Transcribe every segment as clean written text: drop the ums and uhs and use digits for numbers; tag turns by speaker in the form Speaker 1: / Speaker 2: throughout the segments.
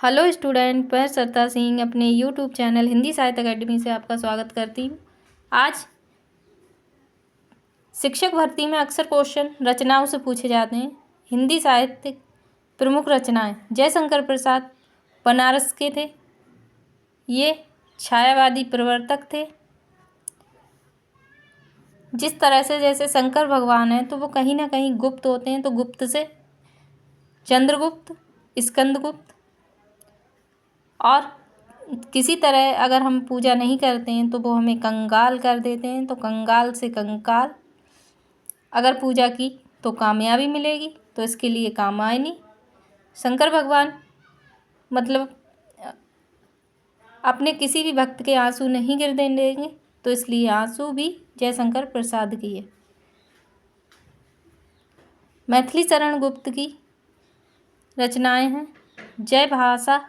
Speaker 1: Hello student, मैं सरता सिंह अपने यूट्यूब चैनल हिंदी साहित्य अकेडमी से आपका स्वागत करती हूँ। आज शिक्षक भर्ती में अक्सर क्वेश्चन रचनाओं से पूछे जाते हैं। हिंदी साहित्य प्रमुख रचनाएं जयशंकर प्रसाद बनारस के थे। ये छायावादी प्रवर्तक थे। जिस तरह से जैसे शंकर भगवान हैं तो वो कहीं ना कहीं गुप्त होते हैं, तो गुप्त से चंद्रगुप्त, स्कंदगुप्त, और किसी तरह अगर हम पूजा नहीं करते हैं तो वो हमें कंगाल कर देते हैं, तो कंगाल से कंकाल। अगर पूजा की तो कामयाबी मिलेगी, तो इसके लिए कामायनी। शंकर भगवान मतलब अपने किसी भी भक्त के आंसू नहीं गिरने देंगे, तो इसलिए आंसू भी जयशंकर प्रसाद की है। मैथिली शरण गुप्त की रचनाएं हैं जय भाषा।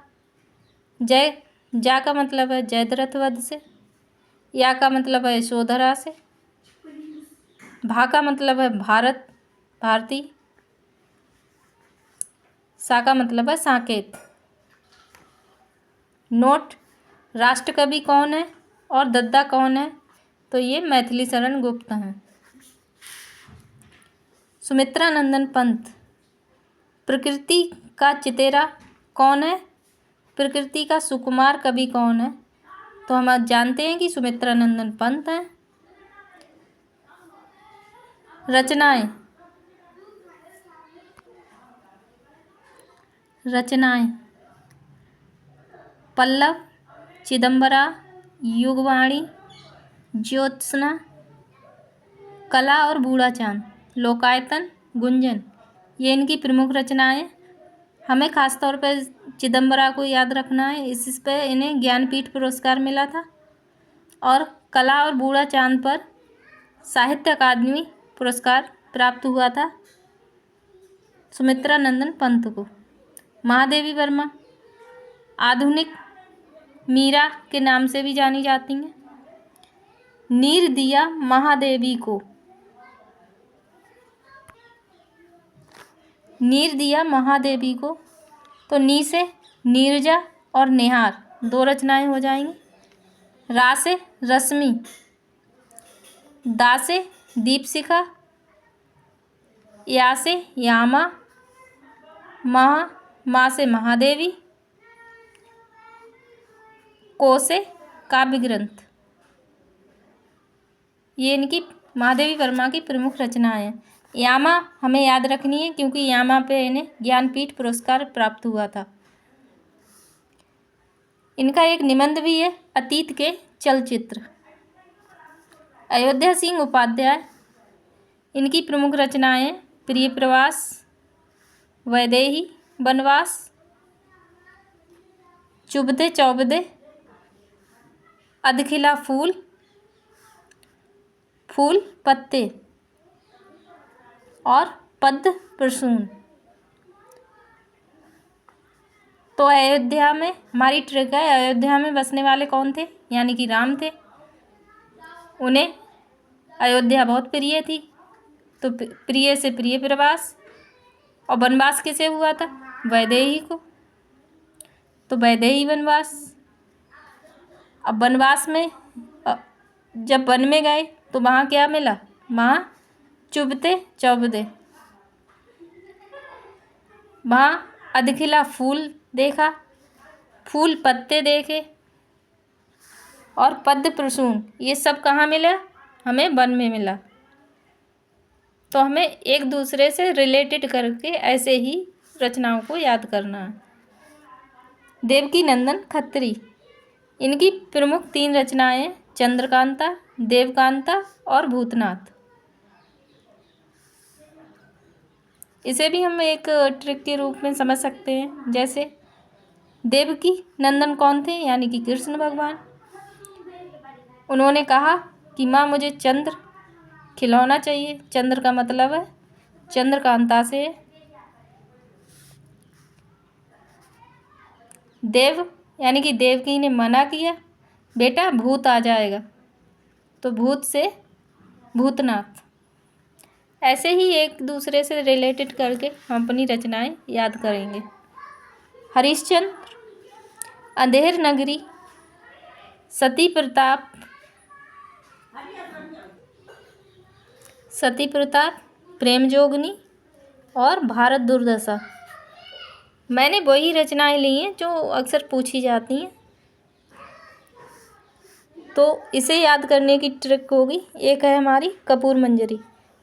Speaker 1: जय जा का मतलब है जयद्रथ वध से, या का मतलब है यशोधरा से, भा का मतलब है भारत, भारती, सा का मतलब है साकेत। नोट: राष्ट्रकवि कौन है और दद्दा कौन है? तो ये मैथिली शरण गुप्त हैं। सुमित्रा नंदन पंत प्रकृति का चितेरा कौन है? प्रकृति का सुकुमार कवि कौन है? तो हम आज जानते हैं कि सुमित्रा नंदन पंत हैं। रचनाएं पल्लव, चिदंबरा, युगवाणी, ज्योत्सना, कला और बूढ़ा चांद, लोकायतन, गुंजन, ये इनकी प्रमुख रचनाएं। हमें खास तौर पर चिदंबरा को याद रखना है, इस पे इन्हें ज्ञानपीठ पुरस्कार मिला था, और कला और बूढ़ा चांद पर साहित्य अकादमी पुरस्कार प्राप्त हुआ था सुमित्रा नंदन पंत को। महादेवी वर्मा आधुनिक मीरा के नाम से भी जानी जाती हैं। नीर दिया महादेवी को, नीर दिया महादेवी को, तो नी से नीरजा और निहार दो रचनाएं हो जाएंगी। रा से रश्मि, दा से दीपशिखा, या से यामा, मा से महादेवी, को से काव्य ग्रंथ। ये इनकी महादेवी वर्मा की प्रमुख रचनाएं हैं। यामा हमें याद रखनी है क्योंकि यामा पे इन्हें ज्ञानपीठ पुरस्कार प्राप्त हुआ था। इनका एक निबंध भी है, अतीत के चलचित्र। अयोध्या सिंह उपाध्याय, इनकी प्रमुख रचनाएं प्रिय प्रवास, वैदेही वनवास, चुभते चौबदे, अधखिला फूल, फूल पत्ते, और पद्म प्रसून। तो अयोध्या में हमारी ट्रिक है, अयोध्या में बसने वाले कौन थे? यानी कि राम थे। उन्हें अयोध्या बहुत प्रिय थी, तो प्रिय से प्रिय प्रवास, और वनवास किसे हुआ था? वैदेही को, तो वैदेही वनवास। अब वनवास में जब वन में गए तो वहाँ क्या मिला? वहाँ चुभते चौबदे, वहाँ अधखिला फूल देखा, फूल पत्ते देखे, और पद्म प्रसून, ये सब कहाँ मिला? हमें वन में मिला। तो हमें एक दूसरे से रिलेटेड करके ऐसे ही रचनाओं को याद करना है। देवकी नंदन खत्री, इनकी प्रमुख 3 रचनाएं चंद्रकांता, देवकांता और भूतनाथ। इसे भी हम एक ट्रिक के रूप में समझ सकते हैं। जैसे देवकी नंदन कौन थे? यानी कि कृष्ण भगवान। उन्होंने कहा कि माँ मुझे चंद्र खिलौना चाहिए। चंद्र का मतलब है चंद्रकांता से। देव यानी कि देवकी ने मना किया, बेटा भूत आ जाएगा, तो भूत से भूतनाथ। ऐसे ही एक दूसरे से रिलेटेड करके हम अपनी रचनाएं याद करेंगे। हरिश्चंद्र अंधेर नगरी, सती प्रताप, प्रेम जोगनी और भारत दुर्दशा। मैंने वही रचनाएं ली हैं जो अक्सर पूछी जाती हैं, तो इसे याद करने की ट्रिक होगी। एक है हमारी कपूर मंजरी।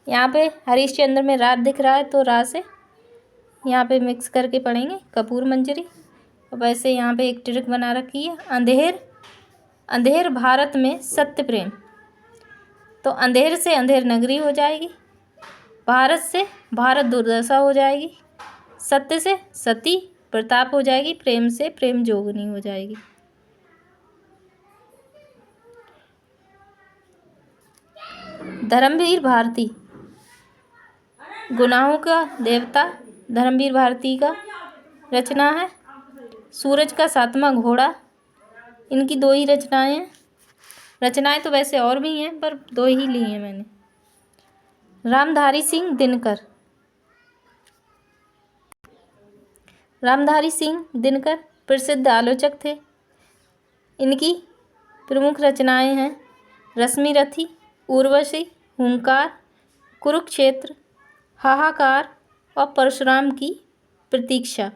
Speaker 1: यहाँ पे हरिश्चंद्र में रात दिख रहा है तो रा से यहाँ पे मिक्स करके पढ़ेंगे कपूर मंजरी। वैसे यहाँ पे एक ट्रिक बना रखी है, अंधेर भारत में सत्य प्रेम, तो अंधेर से अंधेर नगरी हो जाएगी, भारत से भारत दुर्दशा हो जाएगी, सत्य से सती प्रताप हो जाएगी, प्रेम से प्रेम जोगनी हो जाएगी। धर्मवीर भारती, गुनाहों का देवता धर्मवीर भारती का रचना है। सूरज का सातवां घोड़ा, इनकी दो ही रचनाएं हैं। रचनाएं तो वैसे और भी हैं पर दो ही ली हैं मैंने। रामधारी सिंह दिनकर प्रसिद्ध आलोचक थे। इनकी प्रमुख रचनाएं हैं रश्मिरथी, उर्वशी, हुंकार, कुरुक्षेत्र, हाहाकार और परशुराम की प्रतीक्षा।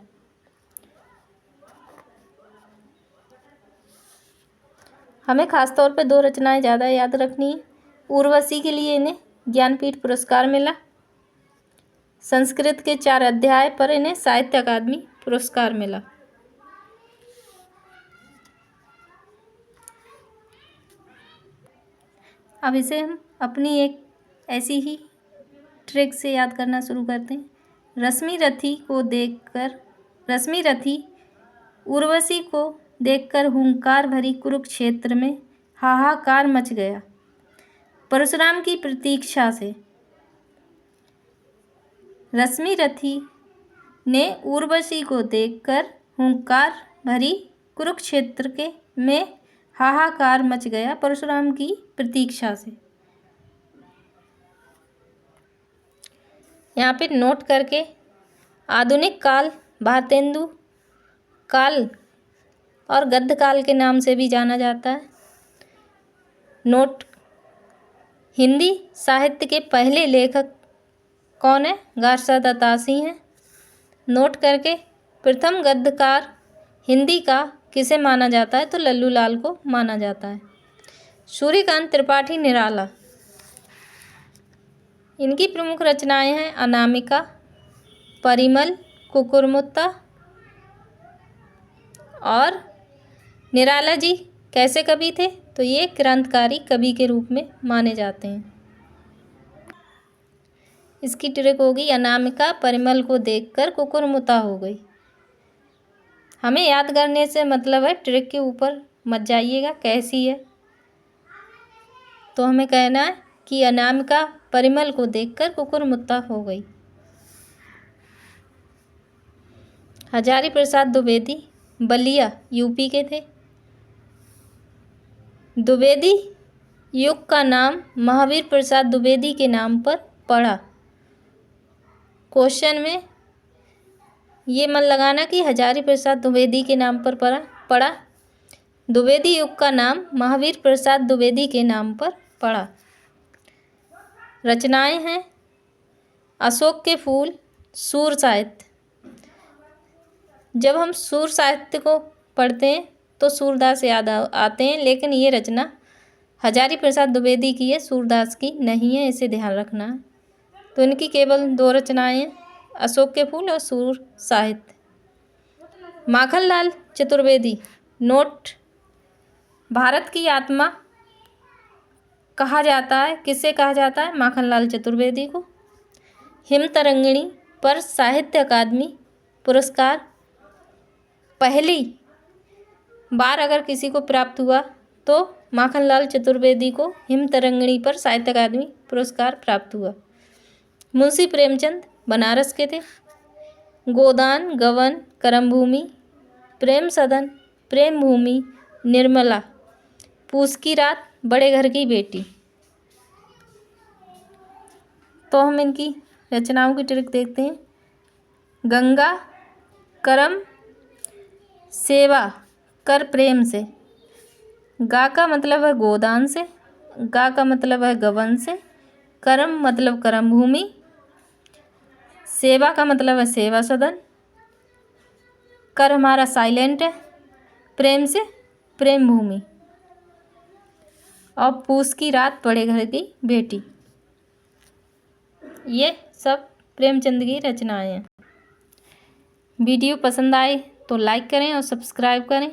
Speaker 1: हमें खासतौर पर दो रचनाएं ज़्यादा याद रखनी है। उर्वशी के लिए इन्हें ज्ञानपीठ पुरस्कार मिला। संस्कृत के 4 अध्याय पर इन्हें साहित्य अकादमी पुरस्कार मिला। अब इसे हम अपनी एक ऐसी ही ट्रिक से याद करना शुरू करते हैं। रश्मिरथी उर्वशी को देखकर हुंकार भरी कुरुक्षेत्र में हाहाकार मच गया। परशुराम की प्रतीक्षा से रश्मिरथी ने उर्वशी को देखकर हुंकार भरी कुरुक्षेत्र में हाहाकार मच गया, परशुराम की प्रतीक्षा से। यहाँ पे नोट करके, आधुनिक काल भारतेंदु काल और गद्य काल के नाम से भी जाना जाता है। नोट, हिंदी साहित्य के पहले लेखक कौन है? गारसा दत्तासी हैं। नोट करके, प्रथम गद्यकार हिंदी का किसे माना जाता है? तो लल्लू लाल को माना जाता है। सूर्यकांत त्रिपाठी निराला, इनकी प्रमुख रचनाएं हैं अनामिका, परिमल, कुकुरमुत्ता। और निराला जी कैसे कवि थे? तो ये क्रांतिकारी कवि के रूप में माने जाते हैं। इसकी ट्रिक होगी अनामिका परिमल को देखकर कुकुरमुत्ता हो गई। हमें याद करने से मतलब है, ट्रिक के ऊपर मत जाइएगा कैसी है। तो हमें कहना है कि अनामिका परिमल को देखकर कुकुरमुत्ता हो गई। हजारी प्रसाद द्विवेदी बलिया यूपी के थे। द्विवेदी युग का नाम महावीर प्रसाद द्विवेदी के नाम पर पड़ा। क्वेश्चन में ये मन लगाना कि हजारी प्रसाद द्विवेदी के नाम पर पड़ा। द्विवेदी युग का नाम महावीर प्रसाद द्विवेदी के नाम पर पड़ा। रचनाएं हैं अशोक के फूल, सूर साहित्य। जब हम सूर साहित्य को पढ़ते हैं तो सूरदास याद आते हैं, लेकिन ये रचना हजारी प्रसाद द्विवेदी की है, सूरदास की नहीं है, इसे ध्यान रखना है। तो इनकी केवल 2 रचनाएं हैं, अशोक के फूल और सूर साहित्य। माखनलाल चतुर्वेदी, नोट, भारत की आत्मा कहा जाता है, किसे कहा जाता है? माखनलाल चतुर्वेदी को। हिमतरंगिणी पर साहित्य अकादमी पुरस्कार पहली बार अगर किसी को प्राप्त हुआ तो माखनलाल चतुर्वेदी को हिमतरंगिणी पर साहित्य अकादमी पुरस्कार प्राप्त हुआ। मुंशी प्रेमचंद बनारस के थे। गोदान, गवन, करमभूमि, प्रेम सदन, प्रेम भूमि, निर्मला, पूस की रात, बड़े घर की बेटी। तो हम इनकी रचनाओं की ट्रिक देखते हैं। गंगा, करम, सेवा, कर प्रेम से। गा का मतलब है गोदान से। गा का मतलब है गबन से। करम मतलब कर्म भूमि। सेवा का मतलब है सेवा सदन। कर हमारा साइलेंट है। प्रेम से प्रेम भूमि। और पूस की रात पड़े घर की बेटी। ये सब प्रेमचंद की रचनाएं हैं। वीडियो पसंद आए तो लाइक करें और सब्सक्राइब करें।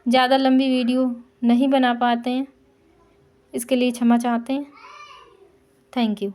Speaker 1: ज़्यादा लंबी वीडियो नहीं बना पाते हैं, इसके लिए क्षमा चाहते हैं। Thank you.